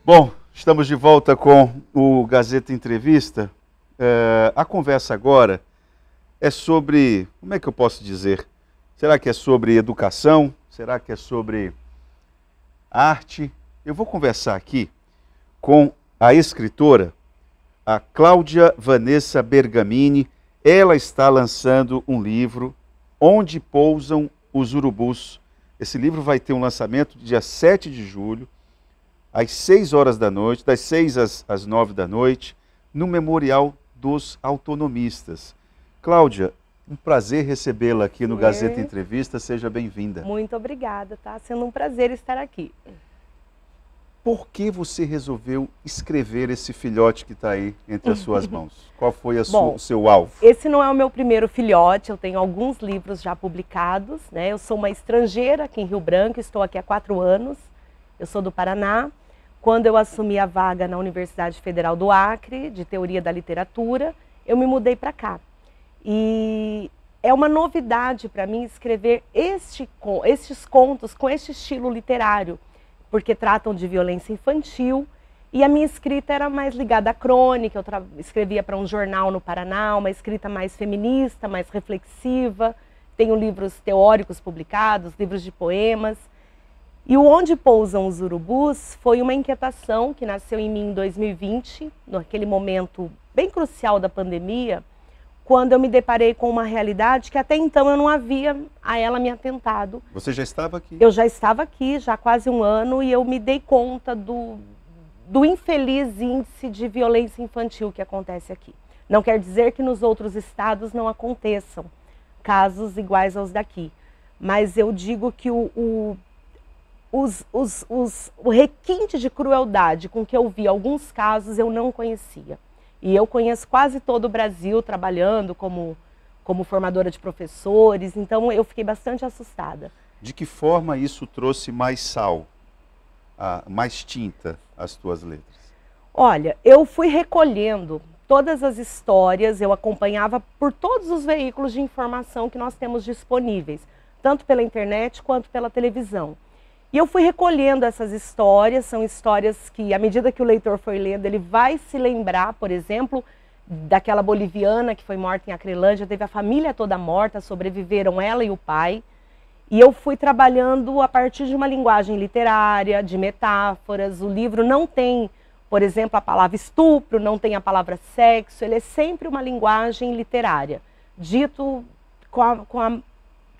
Bom, estamos de volta com o Gazeta Entrevista. A conversa agora é sobre, como é que eu posso dizer? Será que é sobre educação? Será que é sobre arte? Eu vou conversar aqui com a escritora, a Cláudia Vanessa Bergamini. Ela está lançando um livro, Onde Pousam os Urubus. Esse livro vai ter um lançamento dia 7 de julho, às 6 horas da noite, das 6 às 9 da noite, no Memorial dos Autonomistas. Cláudia, um prazer recebê-la aqui no Gazeta Entrevista. Seja bem-vinda. Muito obrigada, tá sendo um prazer estar aqui. Por que você resolveu escrever esse filhote que está aí entre as suas mãos? Qual foi o seu alvo? Esse não é o meu primeiro filhote, eu tenho alguns livros já publicados, né? Eu sou uma estrangeira aqui em Rio Branco, estou aqui há 4 anos, eu sou do Paraná. Quando eu assumi a vaga na Universidade Federal do Acre, de Teoria da Literatura, eu me mudei para cá. E é uma novidade para mim escrever estes contos com este estilo literário, porque tratam de violência infantil, e a minha escrita era mais ligada à crônica. Eu escrevia para um jornal no Paraná, uma escrita mais feminista, mais reflexiva. Tenho livros teóricos publicados, livros de poemas. E o Onde Pousam os Urubus foi uma inquietação que nasceu em mim em 2020, naquele momento bem crucial da pandemia, quando eu me deparei com uma realidade que até então eu não havia a ela me atentado. Você já estava aqui? Eu já estava aqui, já há quase 1 ano, e eu me dei conta do infeliz índice de violência infantil que acontece aqui. Não quer dizer que nos outros estados não aconteçam casos iguais aos daqui, mas eu digo que o requinte de crueldade com que eu vi alguns casos eu não conhecia. E eu conheço quase todo o Brasil trabalhando como formadora de professores, então eu fiquei bastante assustada. De que forma isso trouxe mais sal, mais tinta às tuas letras? Olha, eu fui recolhendo todas as histórias, eu acompanhava por todos os veículos de informação que nós temos disponíveis, tanto pela internet quanto pela televisão. E eu fui recolhendo essas histórias, são histórias que, à medida que o leitor for lendo, ele vai se lembrar, por exemplo, daquela boliviana que foi morta em Acrelândia, teve a família toda morta, sobreviveram ela e o pai. E eu fui trabalhando a partir de uma linguagem literária, de metáforas. O livro não tem, por exemplo, a palavra estupro, não tem a palavra sexo, ele é sempre uma linguagem literária, dito com a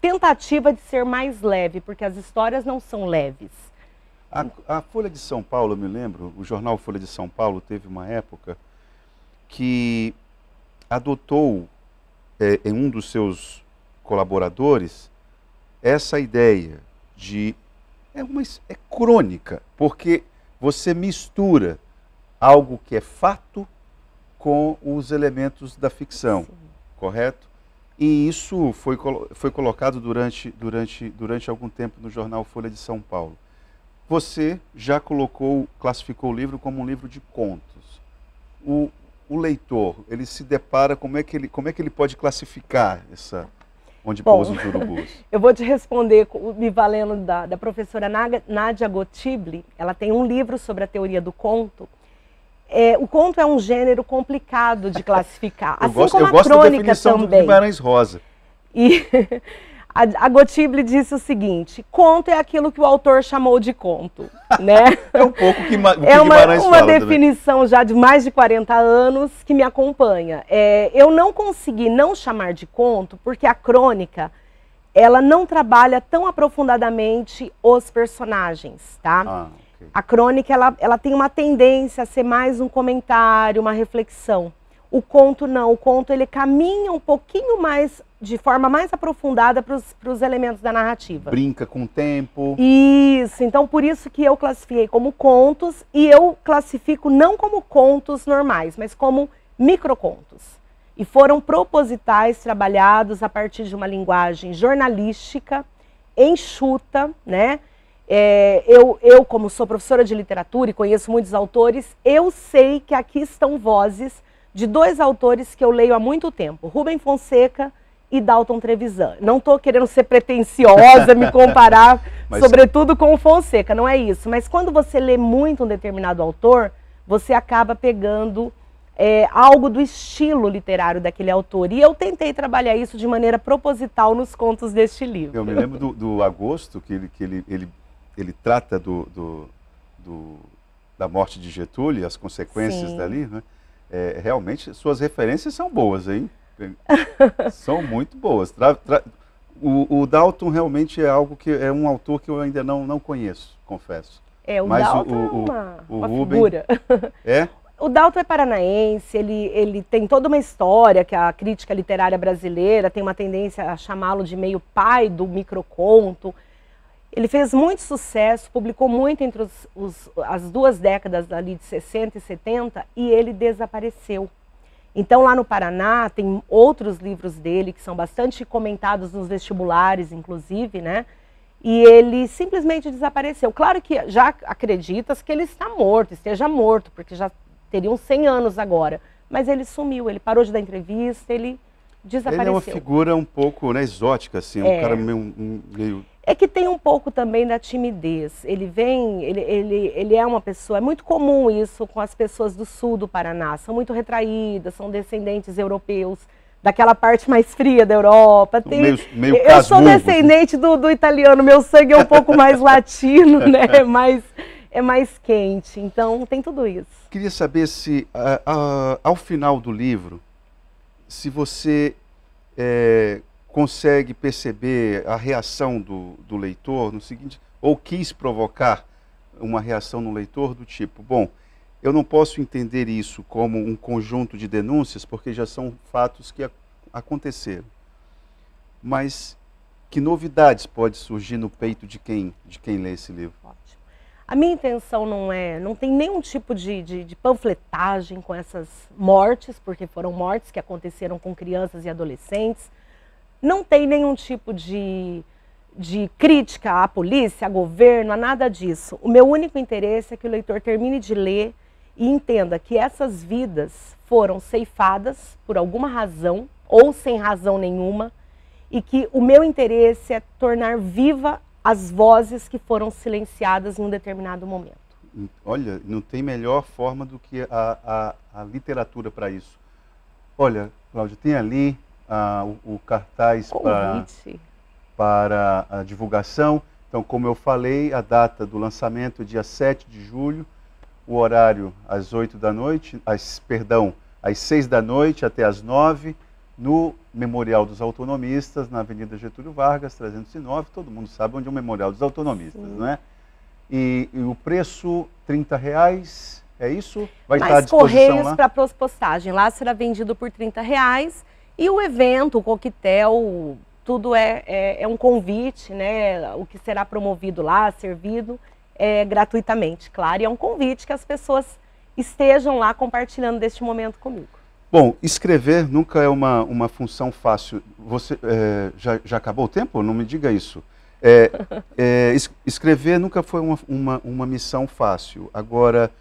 tentativa de ser mais leve, porque as histórias não são leves. A Folha de São Paulo, eu me lembro, o jornal Folha de São Paulo teve uma época que adotou em um dos seus colaboradores essa ideia de... É crônica, porque você mistura algo que é fato com os elementos da ficção, sim, correto? E isso foi colocado durante algum tempo no jornal Folha de São Paulo. Você já classificou o livro como um livro de contos. O leitor, ele se depara, como é que ele pode classificar essa Onde Pousam os Urubus? Eu vou te responder me valendo da professora Nádia Gotibli. Ela tem um livro sobre a teoria do conto. O conto é um gênero complicado de classificar, assim como a crônica também. Eu gosto da definição do Guimarães Rosa. E a Gotibli disse o seguinte: conto é aquilo que o autor chamou de conto, né? É um pouco o que Guimarães fala. É uma definição também, já de mais de 40 anos, que me acompanha. Eu não consegui não chamar de conto porque a crônica, ela não trabalha tão aprofundadamente os personagens, tá? A crônica, ela tem uma tendência a ser mais um comentário, uma reflexão. O conto não, o conto ele caminha um pouquinho mais, de forma mais aprofundada para os elementos da narrativa. Brinca com o tempo. Isso, então por isso que eu classifiquei como contos, e eu classifico não como contos normais, mas como microcontos. E foram propositais, trabalhados a partir de uma linguagem jornalística, enxuta, né? Eu, como sou professora de literatura e conheço muitos autores, eu sei que aqui estão vozes de 2 autores que eu leio há muito tempo, Rubem Fonseca e Dalton Trevisan. Não estou querendo ser pretensiosa, me comparar Sobretudo com o Fonseca, não é isso. Mas quando você lê muito um determinado autor, você acaba pegando algo do estilo literário daquele autor. E eu tentei trabalhar isso de maneira proposital nos contos deste livro. Eu me lembro do Agosto, que ele trata da morte de Getúlio, as consequências dali, né? Realmente, suas referências são boas, hein? São muito boas. O Dalton realmente é um autor que eu ainda não conheço, confesso. O Dalton é uma figura. O Dalton é paranaense, ele tem toda uma história que a crítica literária brasileira tem uma tendência a chamá-lo de meio pai do microconto. Ele fez muito sucesso, publicou muito entre as duas décadas ali de 60 e 70 e ele desapareceu. Então lá no Paraná tem outros livros dele que são bastante comentados nos vestibulares, inclusive, né? E ele simplesmente desapareceu. Claro que já acredita-se que ele esteja morto, porque já teriam 100 anos agora. Mas ele sumiu, ele parou de dar entrevista, ele desapareceu. Ele é uma figura um pouco, né, exótica, assim, um cara meio... É que tem um pouco também da timidez. Ele é uma pessoa, é muito comum isso com as pessoas do sul do Paraná. São muito retraídas, são descendentes europeus, daquela parte mais fria da Europa. Eu sou descendente do italiano, meu sangue é um pouco mais latino, né? É mais quente, então tem tudo isso. Queria saber se, ao final do livro, se você consegue perceber a reação do leitor no seguinte, ou quis provocar uma reação no leitor do tipo, bom, eu não posso entender isso como um conjunto de denúncias, porque já são fatos que aconteceram. Mas que novidades pode surgir no peito de quem lê esse livro? Ótimo. A minha intenção não tem nenhum tipo de panfletagem com essas mortes, porque foram mortes que aconteceram com crianças e adolescentes. Não tem nenhum tipo de crítica à polícia, a governo, a nada disso. O meu único interesse é que o leitor termine de ler e entenda que essas vidas foram ceifadas por alguma razão ou sem razão nenhuma e que o meu interesse é tornar viva as vozes que foram silenciadas em um determinado momento. Olha, não tem melhor forma do que a literatura para isso. Olha, Cláudia, tem ali o cartaz para a divulgação. Então, como eu falei, a data do lançamento é dia 7 de julho, o horário às 8 da noite, às 6 da noite até às 9, no Memorial dos Autonomistas, na Avenida Getúlio Vargas, 309. Todo mundo sabe onde é o Memorial dos Autonomistas, não é? E o preço, R$30, é isso? Vai estar à disposição Correios lá? Para postagem, lá será vendido por R$30. E o evento, o coquetel, tudo é um convite, né? O que será promovido lá, servido, gratuitamente, claro. E é um convite que as pessoas estejam lá compartilhando deste momento comigo. Bom, escrever nunca é uma função fácil. Você já acabou o tempo? Não me diga isso. Escrever nunca foi uma missão fácil. Agora,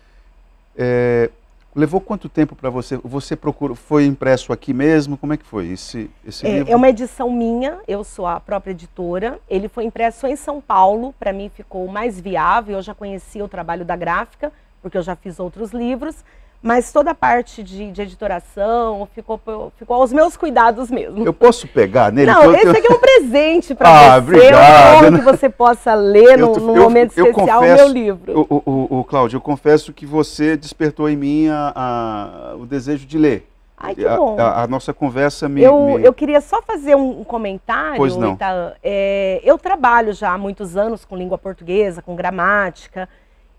levou quanto tempo para você? Você procurou? Foi impresso aqui mesmo? Como é que foi esse livro? É uma edição minha, eu sou a própria editora. Ele foi impresso em São Paulo, para mim ficou mais viável. Eu já conhecia o trabalho da gráfica, porque eu já fiz outros livros. Mas toda a parte de editoração ficou aos meus cuidados mesmo. Eu posso pegar nele? Não, esse aqui é um presente para você. Obrigado. É um que você possa ler num momento especial o meu livro. Cláudia, eu confesso que você despertou em mim o desejo de ler. Ai, que bom. A nossa conversa Eu queria só fazer um comentário. Pois não. Eu trabalho já há muitos anos com língua portuguesa, com gramática,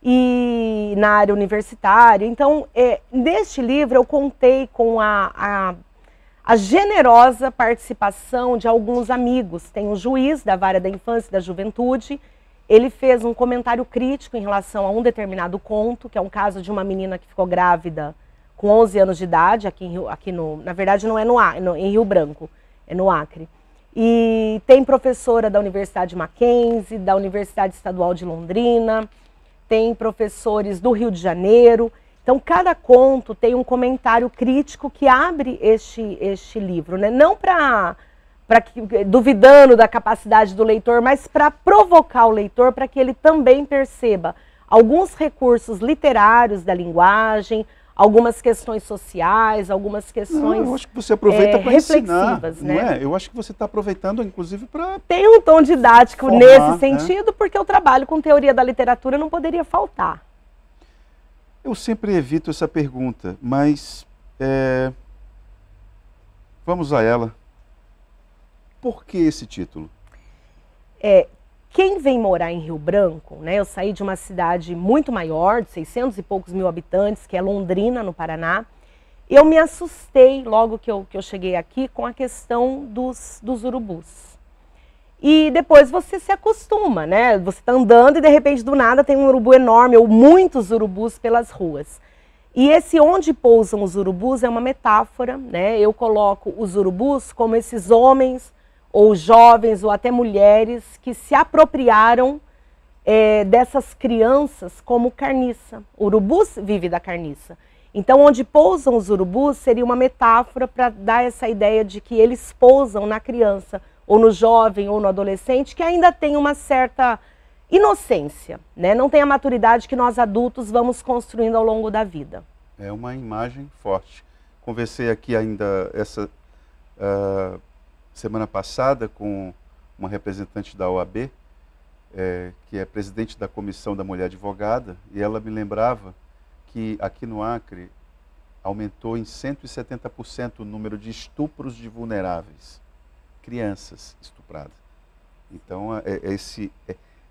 e na área universitária. Então, neste livro eu contei com a generosa participação de alguns amigos. Tem um juiz da Vara da Infância e da Juventude, ele fez um comentário crítico em relação a um determinado conto, que é um caso de uma menina que ficou grávida com 11 anos de idade, na verdade não é em Rio Branco, é no Acre. E tem professora da Universidade Mackenzie, da Universidade Estadual de Londrina, tem professores do Rio de Janeiro. Então, cada conto tem um comentário crítico que abre este livro, né? Não para duvidando da capacidade do leitor, mas para provocar o leitor, para que ele também perceba alguns recursos literários da linguagem, algumas questões sociais, algumas questões eu acho que você aproveita para ensinar, né? Não é? Eu acho que você está aproveitando, inclusive, para... Tem um tom didático formar, nesse sentido, porque eu trabalho com teoria da literatura, não poderia faltar. Eu sempre evito essa pergunta, mas vamos a ela. Por que esse título? Quem vem morar em Rio Branco, né, eu saí de uma cidade muito maior, de 600 e poucos mil habitantes, que é Londrina, no Paraná. Eu me assustei logo que eu cheguei aqui com a questão dos urubus. E depois você se acostuma, né? Você está andando e de repente do nada tem um urubu enorme, ou muitos urubus pelas ruas. E esse onde pousam os urubus é uma metáfora, né? Eu coloco os urubus como esses homens, ou jovens, ou até mulheres, que se apropriaram dessas crianças como carniça. O urubu vive da carniça. Então, onde pousam os urubus seria uma metáfora para dar essa ideia de que eles pousam na criança, ou no jovem, ou no adolescente, que ainda tem uma certa inocência, né? Não tem a maturidade que nós adultos vamos construindo ao longo da vida. É uma imagem forte. Conversei aqui ainda essa semana passada com uma representante da OAB, que é presidente da Comissão da Mulher Advogada, e ela me lembrava que aqui no Acre aumentou em 170% o número de estupros de vulneráveis, crianças estupradas. Então,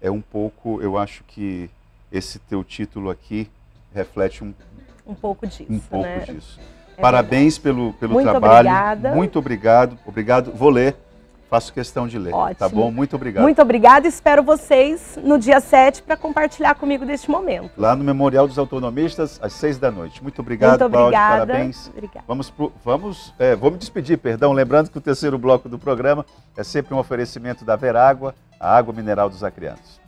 é um pouco, eu acho que esse teu título aqui reflete um pouco disso. Né? Parabéns pelo trabalho. Obrigada. Muito obrigado. Obrigado. Vou ler. Faço questão de ler. Ótimo. Tá bom? Muito obrigado. Muito obrigada. Espero vocês no dia 7 para compartilhar comigo deste momento. Lá no Memorial dos Autonomistas, às 6 da noite. Muito obrigado, Cláudia. Parabéns. Obrigada. Vou me despedir, perdão. Lembrando que o terceiro bloco do programa é sempre um oferecimento da Verágua, a água mineral dos acreanos.